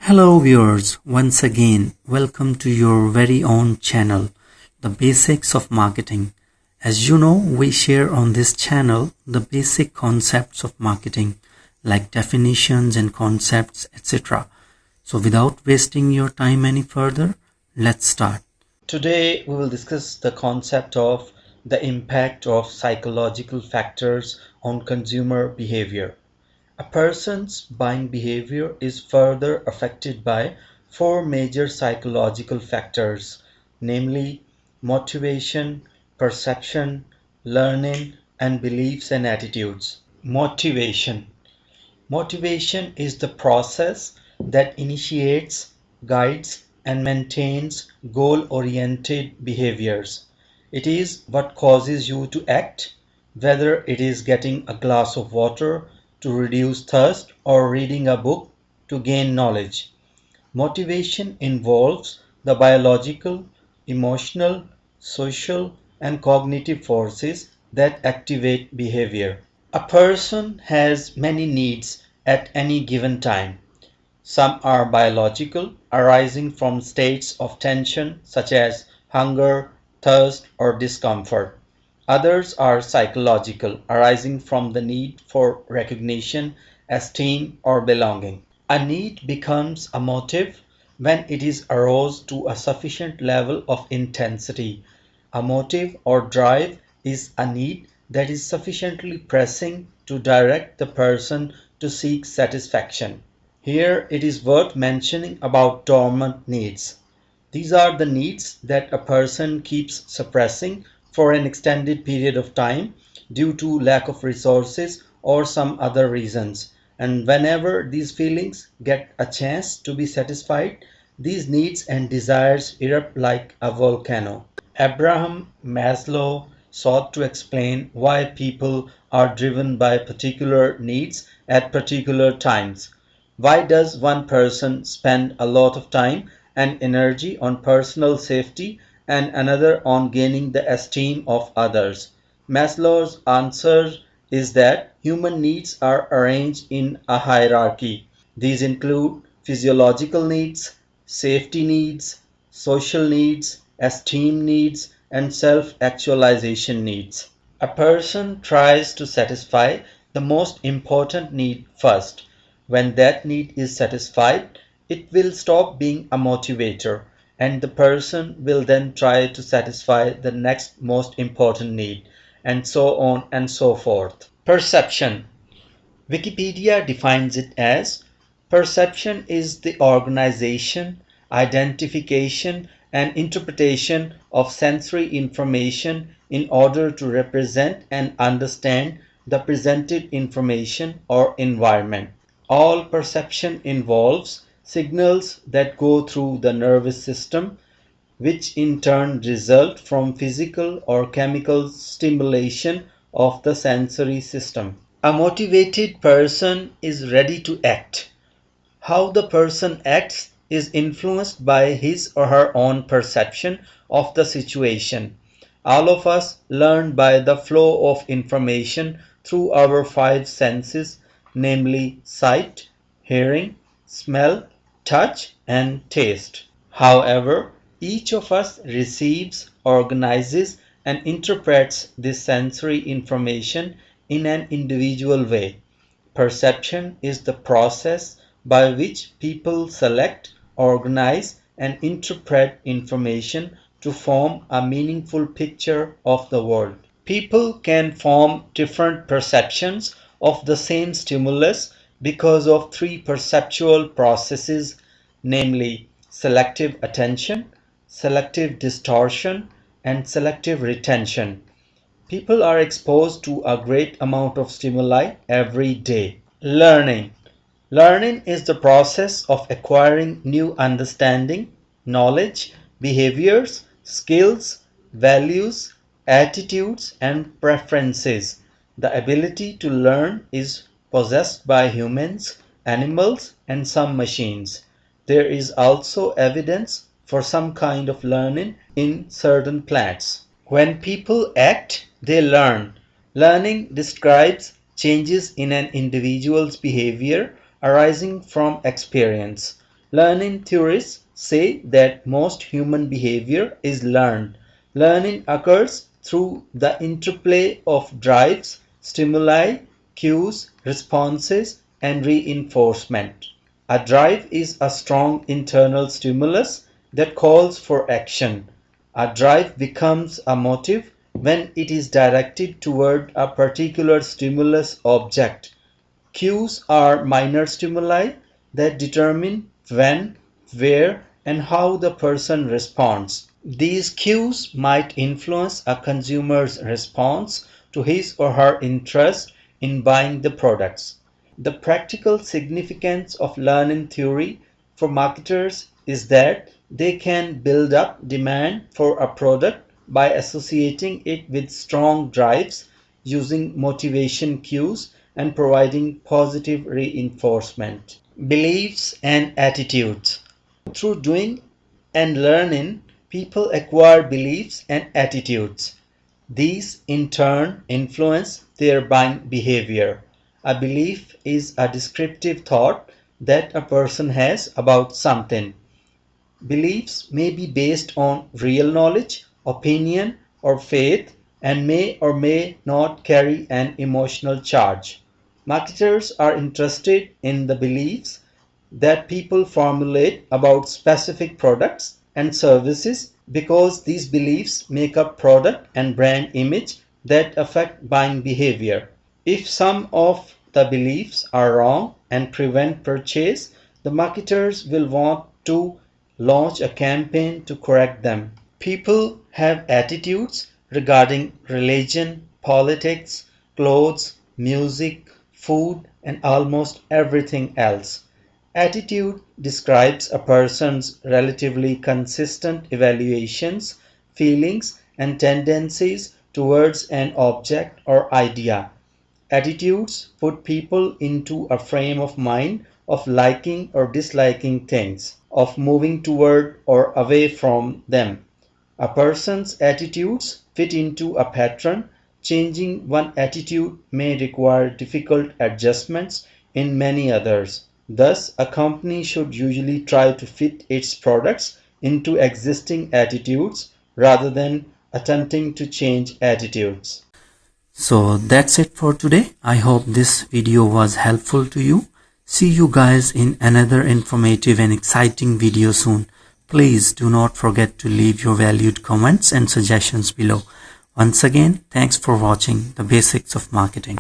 Hello viewers, once again welcome to your very own channel, The Basics of Marketing. As you know, we share on this channel the basic concepts of marketing like definitions and concepts, etc. So without wasting your time any further, let's start. Today we will discuss the concept of the impact of psychological factors on consumer behavior. A person's buying behavior is further affected by four major psychological factors, namely motivation, perception, learning, and beliefs and attitudes. Motivation. Motivation is the process that initiates, guides, and maintains goal-oriented behaviors. It is what causes you to act, whether it is getting a glass of water to reduce thirst or reading a book to gain knowledge. Motivation involves the biological, emotional, social, and cognitive forces that activate behavior. A person has many needs at any given time. Some are biological, arising from states of tension such as hunger, thirst, or discomfort. Others are psychological, arising from the need for recognition, esteem, or belonging. A need becomes a motive when it is aroused to a sufficient level of intensity. A motive or drive is a need that is sufficiently pressing to direct the person to seek satisfaction. Here it is worth mentioning about dormant needs. These are the needs that a person keeps suppressing for an extended period of time due to lack of resources or some other reasons. And whenever these feelings get a chance to be satisfied, these needs and desires erupt like a volcano. Abraham Maslow sought to explain why people are driven by particular needs at particular times. Why does one person spend a lot of time and energy on personal safety and another on gaining the esteem of others? Maslow's answer is that human needs are arranged in a hierarchy. These include physiological needs, safety needs, social needs, esteem needs, and self-actualization needs. A person tries to satisfy the most important need first. When that need is satisfied, it will stop being a motivator, and the person will then try to satisfy the next most important need, and so on and so forth. Perception. Wikipedia defines it as perception is the organization, identification, and interpretation of sensory information in order to represent and understand the presented information or environment. All perception involves signals that go through the nervous system, which in turn result from physical or chemical stimulation of the sensory system. A motivated person is ready to act. How the person acts is influenced by his or her own perception of the situation. All of us learn by the flow of information through our five senses, namely sight, hearing, smell, touch, and taste. However, each of us receives, organizes, and interprets this sensory information in an individual way. Perception is the process by which people select, organize, and interpret information to form a meaningful picture of the world. People can form different perceptions of the same stimulus because of three perceptual processes, namely selective attention, selective distortion, and selective retention. People are exposed to a great amount of stimuli every day. Learning. Learning is the process of acquiring new understanding, knowledge, behaviors, skills, values, attitudes, and preferences. The ability to learn is possessed by humans, animals, and some machines. There is also evidence for some kind of learning in certain plants. When people act, they learn. Learning describes changes in an individual's behavior arising from experience. Learning theorists say that most human behavior is learned. Learning occurs through the interplay of drives, stimuli, cues, responses, and reinforcement. A drive is a strong internal stimulus that calls for action. A drive becomes a motive when it is directed toward a particular stimulus object. Cues are minor stimuli that determine when, where, and how the person responds. These cues might influence a consumer's response to his or her interest in buying the products. The practical significance of learning theory for marketers is that they can build up demand for a product by associating it with strong drives, using motivation cues, and providing positive reinforcement. Beliefs and attitudes. Through doing and learning, people acquire beliefs and attitudes. These in turn influence their buying behavior. A belief is a descriptive thought that a person has about something. Beliefs may be based on real knowledge, opinion, or faith, and may or may not carry an emotional charge. Marketers are interested in the beliefs that people formulate about specific products and services because these beliefs make up product and brand image that affect buying behavior. If some of the beliefs are wrong and prevent purchase, the marketers will want to launch a campaign to correct them. People have attitudes regarding religion, politics, clothes, music, food, and almost everything else. Attitude describes a person's relatively consistent evaluations, feelings, and tendencies towards an object or idea. Attitudes put people into a frame of mind of liking or disliking things, of moving toward or away from them. A person's attitudes fit into a pattern. Changing one attitude may require difficult adjustments in many others. Thus, a company should usually try to fit its products into existing attitudes rather than attempting to change attitudes. So that's it for today. I hope this video was helpful to you. See you guys in another informative and exciting video soon. Please do not forget to leave your valued comments and suggestions below. Once again, thanks for watching the basics of marketing.